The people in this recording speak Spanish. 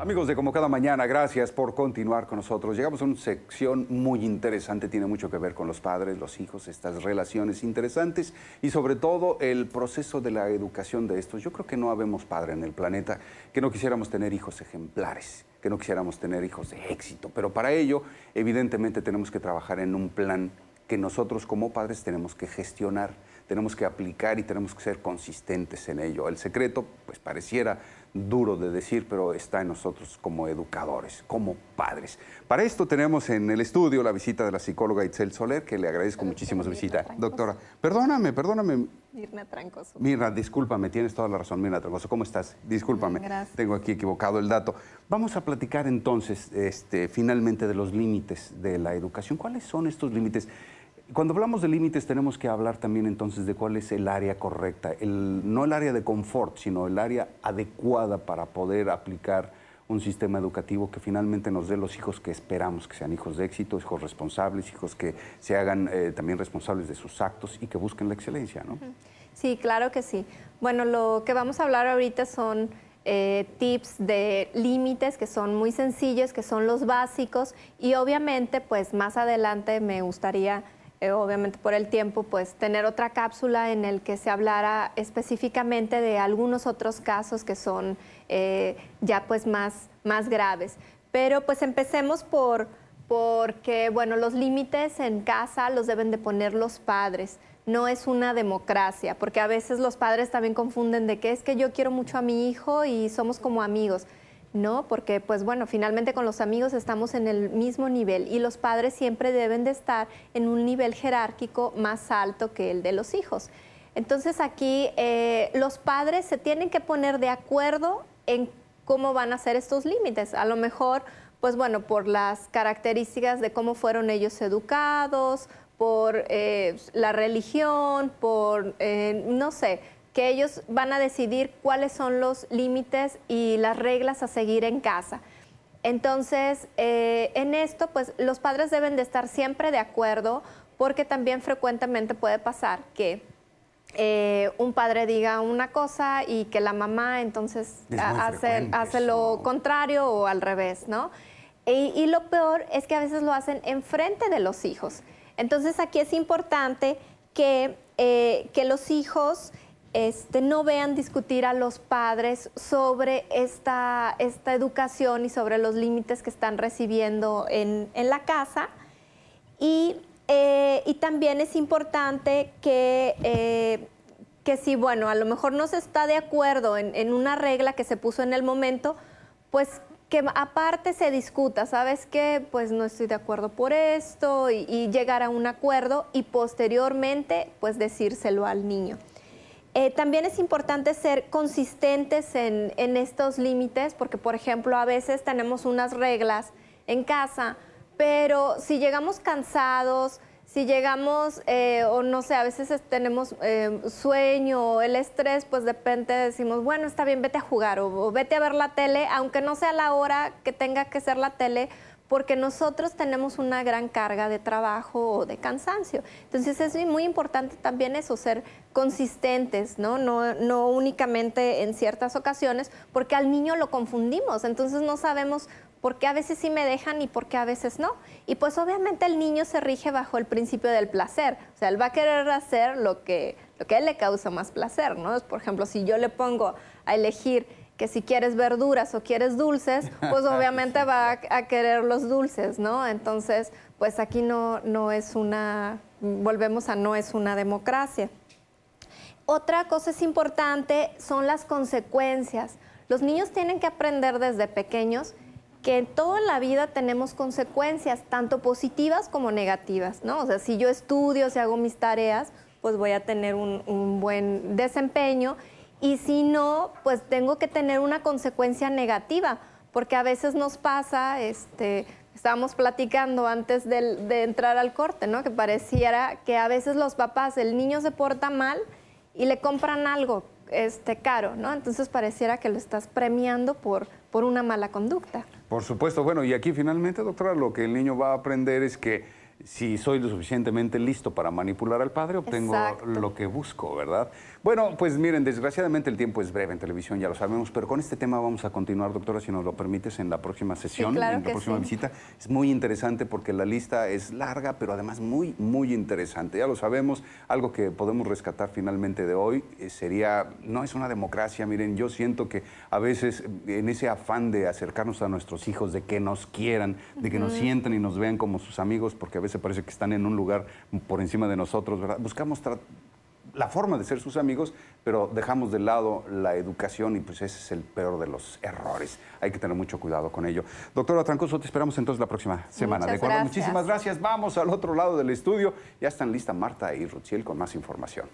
Amigos de Como Cada Mañana, gracias por continuar con nosotros. Llegamos a una sección muy interesante, tiene mucho que ver con los padres, los hijos, estas relaciones interesantes y sobre todo el proceso de la educación de estos. Yo creo que no habemos padre en el planeta que no quisiéramos tener hijos ejemplares, que no quisiéramos tener hijos de éxito, pero para ello evidentemente tenemos que trabajar en un plan que nosotros como padres tenemos que gestionar, tenemos que aplicar y tenemos que ser consistentes en ello. El secreto, pues pareciera duro de decir, pero está en nosotros como educadores, como padres. Para esto tenemos en el estudio la visita de la psicóloga Itzel Soler, que le agradezco muchísimo su visita. Doctora, perdóname. Mirna Trancoso. Mirna, discúlpame, tienes toda la razón, Mirna Trancoso. ¿Cómo estás? Discúlpame, Gracias. tengo aquí equivocado el dato. Vamos a platicar entonces, finalmente, de los límites de la educación. ¿Cuáles son estos límites? Cuando hablamos de límites tenemos que hablar también entonces de cuál es el área correcta, no el área de confort, sino el área adecuada para poder aplicar un sistema educativo que finalmente nos dé los hijos que esperamos, que sean hijos de éxito, hijos responsables, hijos que se hagan también responsables de sus actos y que busquen la excelencia, ¿no? Sí, claro que sí. Bueno, lo que vamos a hablar ahorita son tips de límites que son muy sencillos, que son los básicos y obviamente pues más adelante me gustaría obviamente por el tiempo, pues tener otra cápsula en el que se hablara específicamente de algunos otros casos que son ya pues más graves. Pero pues empecemos porque, bueno, los límites en casa los deben de poner los padres. No es una democracia, porque a veces los padres también confunden de que es que yo quiero mucho a mi hijo y somos como amigos. No, porque pues bueno, finalmente con los amigos estamos en el mismo nivel y los padres siempre deben de estar en un nivel jerárquico más alto que el de los hijos. Entonces aquí los padres se tienen que poner de acuerdo en cómo van a ser estos límites. A lo mejor, pues bueno, por las características de cómo fueron ellos educados, por la religión, por, no sé, que ellos van a decidir cuáles son los límites y las reglas a seguir en casa. Entonces, en esto, pues los padres deben de estar siempre de acuerdo porque también frecuentemente puede pasar que un padre diga una cosa y que la mamá entonces hace lo contrario o al revés, ¿no? Y lo peor es que a veces lo hacen enfrente de los hijos. Entonces, aquí es importante que los hijos no vean discutir a los padres sobre esta educación y sobre los límites que están recibiendo en la casa. Y también es importante que si, bueno, a lo mejor no se está de acuerdo en una regla que se puso en el momento, pues que aparte se discuta, ¿sabes qué? Pues no estoy de acuerdo por esto y llegar a un acuerdo y posteriormente pues decírselo al niño. También es importante ser consistentes en estos límites porque, por ejemplo, a veces tenemos unas reglas en casa, pero si llegamos cansados, si llegamos, o no sé, a veces tenemos sueño o el estrés, pues de repente decimos, bueno, está bien, vete a jugar o vete a ver la tele, aunque no sea la hora que tenga que ser la tele, porque nosotros tenemos una gran carga de trabajo o de cansancio. Entonces es muy importante también eso, ser consistentes, ¿no? No únicamente en ciertas ocasiones, porque al niño lo confundimos, entonces no sabemos por qué a veces sí me dejan y por qué a veces no. Y pues obviamente el niño se rige bajo el principio del placer, o sea, él va a querer hacer lo que a él le causa más placer, ¿no? Por ejemplo, si yo le pongo a elegir que si quieres verduras o quieres dulces, pues obviamente va a querer los dulces, ¿no? Entonces, pues aquí no es volvemos a no es una democracia. Otra cosa es importante son las consecuencias. Los niños tienen que aprender desde pequeños que en toda la vida tenemos consecuencias, tanto positivas como negativas, ¿no? O sea, si yo estudio, si hago mis tareas, pues voy a tener un buen desempeño. Y si no, pues tengo que tener una consecuencia negativa, porque a veces nos pasa, estábamos platicando antes de entrar al corte, ¿no? Que pareciera que a veces los papás, el niño se porta mal y le compran algo caro, ¿no? Entonces pareciera que lo estás premiando por una mala conducta. Por supuesto, bueno, y aquí finalmente, doctora, lo que el niño va a aprender es que Si soy lo suficientemente listo para manipular al padre, obtengo Exacto. lo que busco, ¿verdad? Bueno, pues miren, desgraciadamente el tiempo es breve en televisión, ya lo sabemos, pero con este tema vamos a continuar, doctora, si nos lo permites, en la próxima sesión, claro en la que próxima sí. visita. Es muy interesante porque la lista es larga, pero además muy, muy interesante. Ya lo sabemos, algo que podemos rescatar finalmente de hoy sería, no es una democracia, miren, yo siento que a veces en ese afán de acercarnos a nuestros hijos, de que nos quieran, de que nos sientan y nos vean como sus amigos, porque a veces parece que están en un lugar por encima de nosotros, ¿verdad? Buscamos la forma de ser sus amigos, pero dejamos de lado la educación y pues ese es el peor de los errores. Hay que tener mucho cuidado con ello. Doctora Trancoso, te esperamos entonces la próxima semana. Muchas ¿De acuerdo? gracias. Muchísimas gracias. Vamos al otro lado del estudio. Ya están listas Marta y Rutsiel con más información.